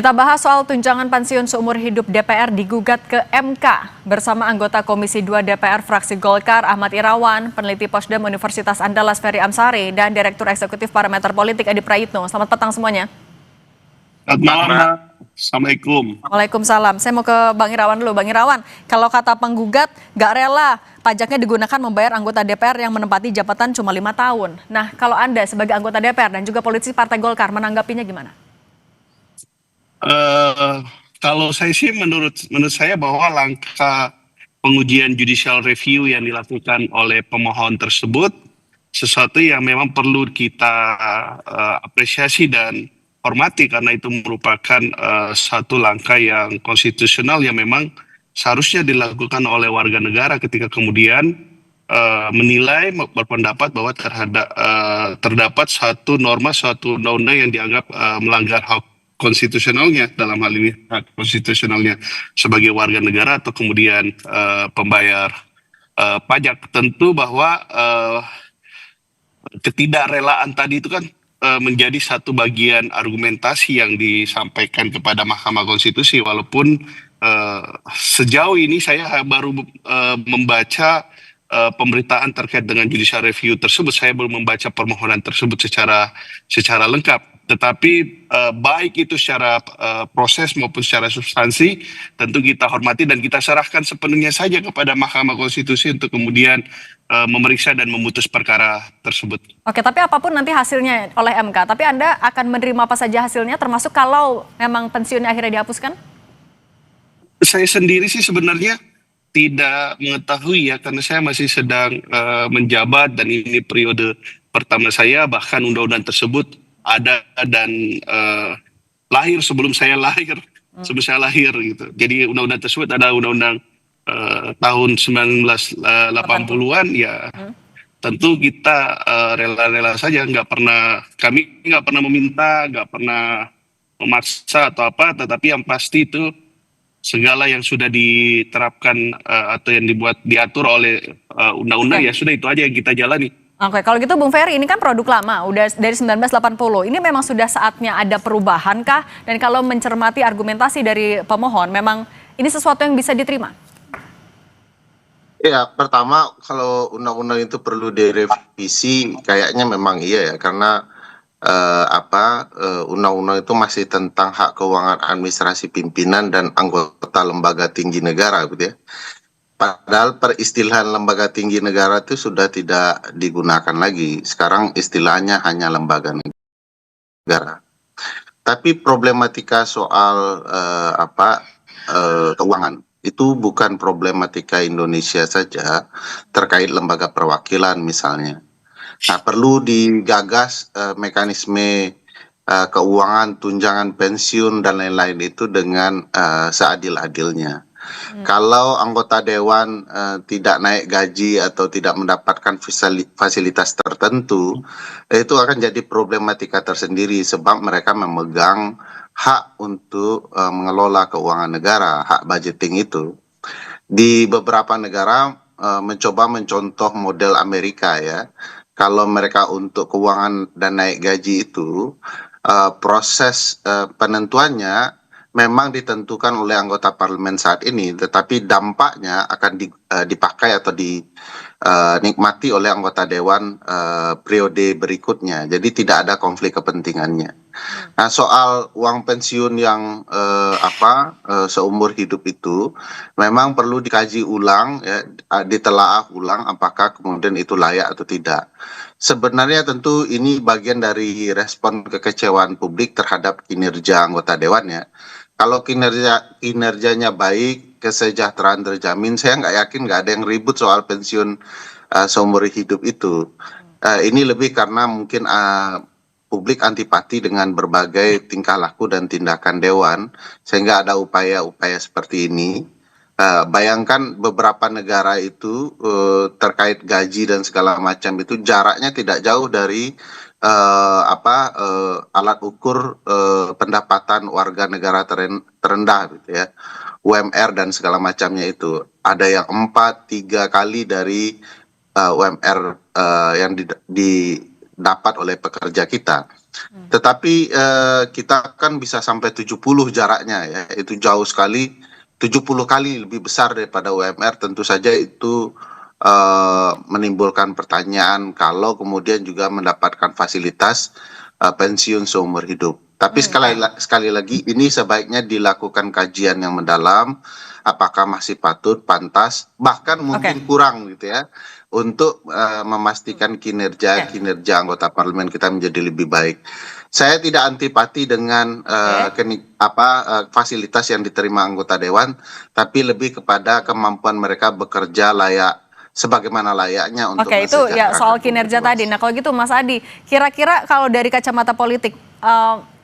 Kita bahas soal tunjangan pensiun seumur hidup DPR digugat ke MK bersama anggota Komisi 2 DPR fraksi Golkar Ahmad Irawan, peneliti Posdem Universitas Andalas Ferry Amsari, dan Direktur Eksekutif Parameter Politik Adi Prayitno. Selamat petang semuanya. Selamat malam. Assalamualaikum. Waalaikumsalam. Saya mau ke Bang Irawan dulu. Bang Irawan, kalau kata penggugat nggak rela pajaknya digunakan membayar anggota DPR yang menempati jabatan cuma 5 tahun. Nah, kalau Anda sebagai anggota DPR dan juga politisi Partai Golkar menanggapinya gimana? Kalau saya sih menurut saya bahwa langkah pengujian judicial review yang dilakukan oleh pemohon tersebut sesuatu yang memang perlu kita apresiasi dan hormati, karena itu merupakan satu langkah yang konstitusional yang memang seharusnya dilakukan oleh warga negara ketika kemudian menilai, berpendapat bahwa terdapat satu norma, suatu undang-undang yang dianggap melanggar hak konstitusionalnya, dalam hal ini hak konstitusionalnya sebagai warga negara atau kemudian pembayar pajak. Tentu bahwa ketidakrelaan tadi itu kan menjadi satu bagian argumentasi yang disampaikan kepada Mahkamah Konstitusi, walaupun sejauh ini saya baru membaca pemberitaan terkait dengan judicial review tersebut. Saya belum membaca permohonan tersebut secara lengkap. Tetapi baik itu secara proses maupun secara substansi, tentu kita hormati dan kita serahkan sepenuhnya saja kepada Mahkamah Konstitusi untuk kemudian memeriksa dan memutus perkara tersebut. Oke, tapi apapun nanti hasilnya oleh MK, tapi Anda akan menerima apa saja hasilnya, termasuk kalau memang pensiunnya akhirnya dihapuskan? Saya sendiri sih sebenarnya tidak mengetahui ya, karena saya masih sedang menjabat dan ini periode pertama saya, bahkan undang-undang tersebut ada dan lahir sebelum saya lahir, gitu. Jadi undang-undang tersebut ada undang-undang tahun 1980-an ya. Tentu kita rela-rela saja, kami nggak pernah meminta, nggak pernah memaksa atau apa, tetapi yang pasti itu segala yang sudah diterapkan atau yang diatur oleh undang-undang ya sudah, itu aja yang kita jalani. Oke, kalau gitu Bung Ferry, ini kan produk lama, udah dari 1980. Ini memang sudah saatnya ada perubahan kah? Dan kalau mencermati argumentasi dari pemohon, memang ini sesuatu yang bisa diterima? Ya, pertama kalau undang-undang itu perlu direvisi, kayaknya memang iya ya, karena undang-undang itu masih tentang hak keuangan administrasi pimpinan dan anggota lembaga tinggi negara, gitu ya. Padahal peristilahan lembaga tinggi negara itu sudah tidak digunakan lagi. Sekarang istilahnya hanya lembaga negara. Tapi problematika soal keuangan itu bukan problematika Indonesia saja, terkait lembaga perwakilan misalnya. Nah, perlu digagas mekanisme keuangan, tunjangan pensiun dan lain-lain itu dengan seadil-adilnya. Kalau anggota dewan tidak naik gaji atau tidak mendapatkan fasilitas tertentu, itu akan jadi problematika tersendiri, sebab mereka memegang hak untuk mengelola keuangan negara, hak budgeting itu. Di beberapa negara mencoba mencontoh model Amerika ya. Kalau mereka untuk keuangan dan naik gaji itu, proses penentuannya memang ditentukan oleh anggota parlemen saat ini, tetapi dampaknya akan dipakai atau dinikmati oleh anggota dewan periode berikutnya. Jadi tidak ada konflik kepentingannya. Nah, soal uang pensiun yang seumur hidup itu memang perlu dikaji ulang, ya, ditelaah ulang apakah kemudian itu layak atau tidak. Sebenarnya tentu ini bagian dari respon kekecewaan publik terhadap kinerja anggota dewan ya. Kalau kinerjanya baik, kesejahteraan terjamin, saya nggak yakin nggak ada yang ribut soal pensiun seumur hidup itu. Ini lebih karena mungkin publik antipati dengan berbagai tingkah laku dan tindakan dewan, sehingga ada upaya-upaya seperti ini. Bayangkan beberapa negara itu terkait gaji dan segala macam itu jaraknya tidak jauh dari alat ukur pendapatan warga negara terendah gitu ya, UMR dan segala macamnya itu. Ada yang 4-3 kali dari UMR yang dapat oleh pekerja kita. Tetapi kita kan bisa sampai 70 jaraknya ya, itu jauh sekali, 70 kali lebih besar daripada UMR. Tentu saja itu menimbulkan pertanyaan kalau kemudian juga mendapatkan fasilitas pensiun seumur hidup. Tapi sekali lagi ini sebaiknya dilakukan kajian yang mendalam, apakah masih patut, pantas, bahkan mungkin kurang gitu ya, untuk memastikan kinerja anggota parlemen kita menjadi lebih baik. Saya tidak antipati dengan fasilitas yang diterima anggota dewan, tapi lebih kepada kemampuan mereka bekerja sebagaimana layaknya untuk itu ya soal kinerja tadi. Nah kalau gitu Mas Adi, kira-kira kalau dari kacamata politik,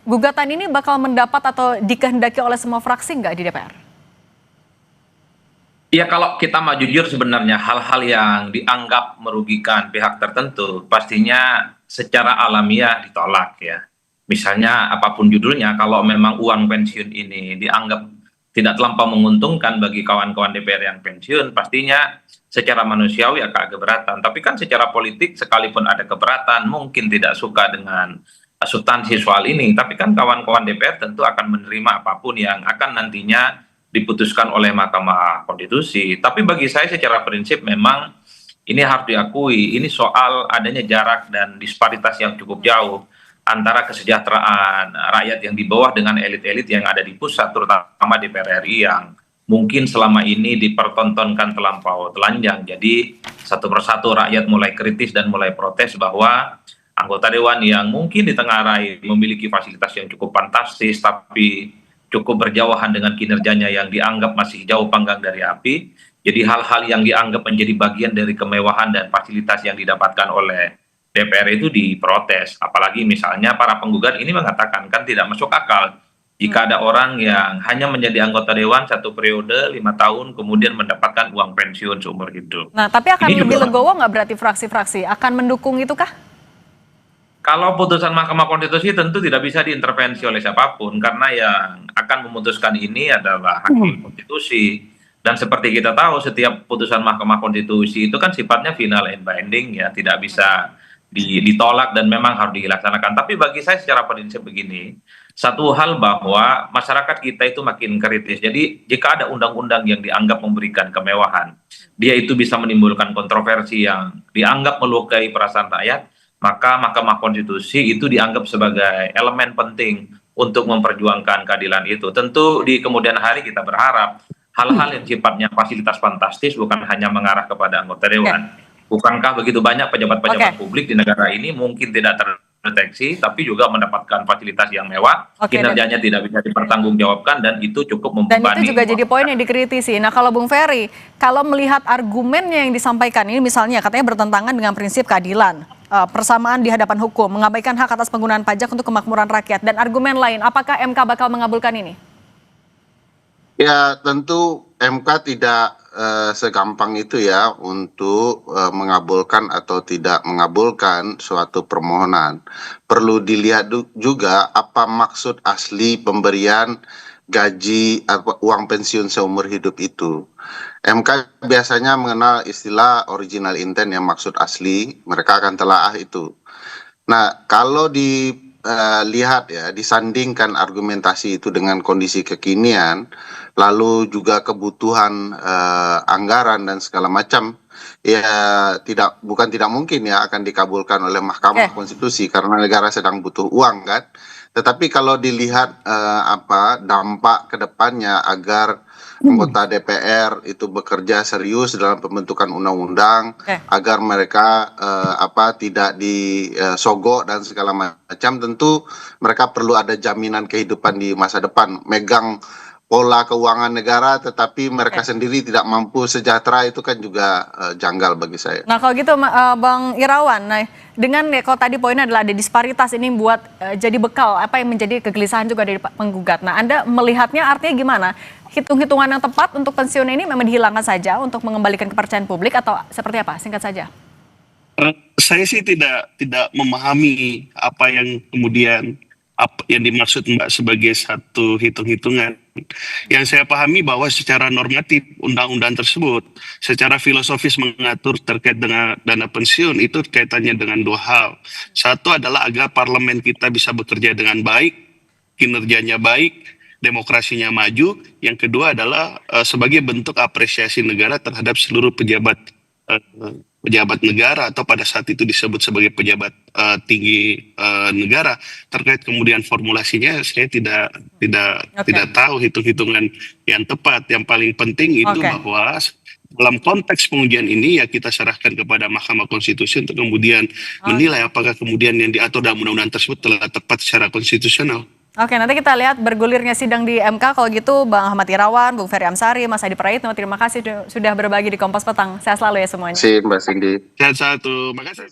gugatan ini bakal mendapat atau dikehendaki oleh semua fraksi nggak di DPR? Ya kalau kita mau jujur sebenarnya hal-hal yang dianggap merugikan pihak tertentu pastinya secara alamiah ditolak ya. Misalnya apapun judulnya, kalau memang uang pensiun ini dianggap tidak terlampau menguntungkan bagi kawan-kawan DPR yang pensiun, pastinya secara manusiawi agak keberatan. Tapi kan secara politik sekalipun ada keberatan, mungkin tidak suka dengan substansi soal ini, tapi kan kawan-kawan DPR tentu akan menerima apapun yang akan nantinya diputuskan oleh Mahkamah Konstitusi. Tapi bagi saya secara prinsip memang ini harus diakui, ini soal adanya jarak dan disparitas yang cukup jauh antara kesejahteraan rakyat yang di bawah dengan elit-elit yang ada di pusat, terutama DPR RI yang mungkin selama ini dipertontonkan terlampau telanjang. Jadi satu persatu rakyat mulai kritis dan mulai protes bahwa anggota dewan yang mungkin ditengarai memiliki fasilitas yang cukup fantastis tapi cukup berjauhan dengan kinerjanya yang dianggap masih jauh panggang dari api. Jadi hal-hal yang dianggap menjadi bagian dari kemewahan dan fasilitas yang didapatkan oleh DPR itu diprotes. Apalagi misalnya para penggugat ini mengatakan kan tidak masuk akal jika ada orang yang hanya menjadi anggota dewan 1 periode 5 tahun kemudian mendapatkan uang pensiun seumur hidup. Nah tapi akan lebih legowo nggak berarti fraksi-fraksi? Akan mendukung itu kah? Kalau putusan Mahkamah Konstitusi tentu tidak bisa diintervensi oleh siapapun karena yang akan memutuskan ini adalah hakim konstitusi. Dan seperti kita tahu setiap putusan Mahkamah Konstitusi itu kan sifatnya final and binding ya, tidak bisa ditolak dan memang harus dilaksanakan. Tapi bagi saya secara prinsip begini, satu hal bahwa masyarakat kita itu makin kritis. Jadi jika ada undang-undang yang dianggap memberikan kemewahan, dia itu bisa menimbulkan kontroversi yang dianggap melukai perasaan rakyat, maka Mahkamah Konstitusi itu dianggap sebagai elemen penting untuk memperjuangkan keadilan itu. Tentu di kemudian hari kita berharap hal-hal yang sifatnya fasilitas fantastis bukan hanya mengarah kepada anggota dewan. Bukankah begitu banyak pejabat-pejabat publik di negara ini mungkin tidak terdeteksi tapi juga mendapatkan fasilitas yang mewah, kinerjanya tidak bisa dipertanggungjawabkan dan itu cukup membebani. Dan itu juga jadi poin yang dikritisi. Nah kalau Bung Ferry, kalau melihat argumennya yang disampaikan ini misalnya katanya bertentangan dengan prinsip keadilan, persamaan di hadapan hukum, mengabaikan hak atas penggunaan pajak untuk kemakmuran rakyat, dan argumen lain, apakah MK bakal mengabulkan ini? Ya tentu MK tidak segampang itu ya untuk mengabulkan atau tidak mengabulkan suatu permohonan. Perlu dilihat juga apa maksud asli pemberian gaji atau uang pensiun seumur hidup itu. MK biasanya mengenal istilah original intent yang maksud asli, mereka akan telaah itu. Nah, kalau dilihat ya, disandingkan argumentasi itu dengan kondisi kekinian, lalu juga kebutuhan anggaran dan segala macam, ya bukan tidak mungkin ya akan dikabulkan oleh Mahkamah Konstitusi karena negara sedang butuh uang kan. Tetapi kalau dilihat dampak ke depannya agar anggota DPR itu bekerja serius dalam pembentukan undang-undang, agar mereka tidak disogok dan segala macam, tentu mereka perlu ada jaminan kehidupan di masa depan. Megang pola keuangan negara tetapi mereka sendiri tidak mampu sejahtera, itu kan juga janggal bagi saya. Nah kalau gitu Bang Irawan, nah dengan kalau tadi poinnya adalah ada disparitas ini buat jadi bekal apa yang menjadi kegelisahan juga dari penggugat. Nah Anda melihatnya artinya gimana? Hitung-hitungan yang tepat untuk pensiun ini memang dihilangkan saja untuk mengembalikan kepercayaan publik atau seperti apa? Singkat saja. Saya sih tidak memahami apa yang kemudian apa yang dimaksud Mbak sebagai satu hitung-hitungan. Yang saya pahami bahwa secara normatif undang-undang tersebut secara filosofis mengatur terkait dengan dana pensiun itu kaitannya dengan dua hal. Satu adalah agar parlemen kita bisa bekerja dengan baik, kinerjanya baik, demokrasinya maju. Yang kedua adalah sebagai bentuk apresiasi negara terhadap seluruh pejabat negara atau pada saat itu disebut sebagai pejabat tinggi negara. Terkait kemudian formulasinya saya tidak tahu hitung-hitungan yang tepat. Yang paling penting itu bahwa dalam konteks pengujian ini ya kita serahkan kepada Mahkamah Konstitusi untuk kemudian menilai apakah kemudian yang diatur dalam undang-undang tersebut telah tepat secara konstitusional. Oke, nanti kita lihat bergulirnya sidang di MK. Kalau gitu, Bang Ahmad Irawan, Bung Ferry Amsari, Mas Adi Praitno, terima kasih sudah berbagi di Kompas Petang. Sehat selalu ya semuanya. Terima kasih Mbak Cindy. Sehat satu, makasih.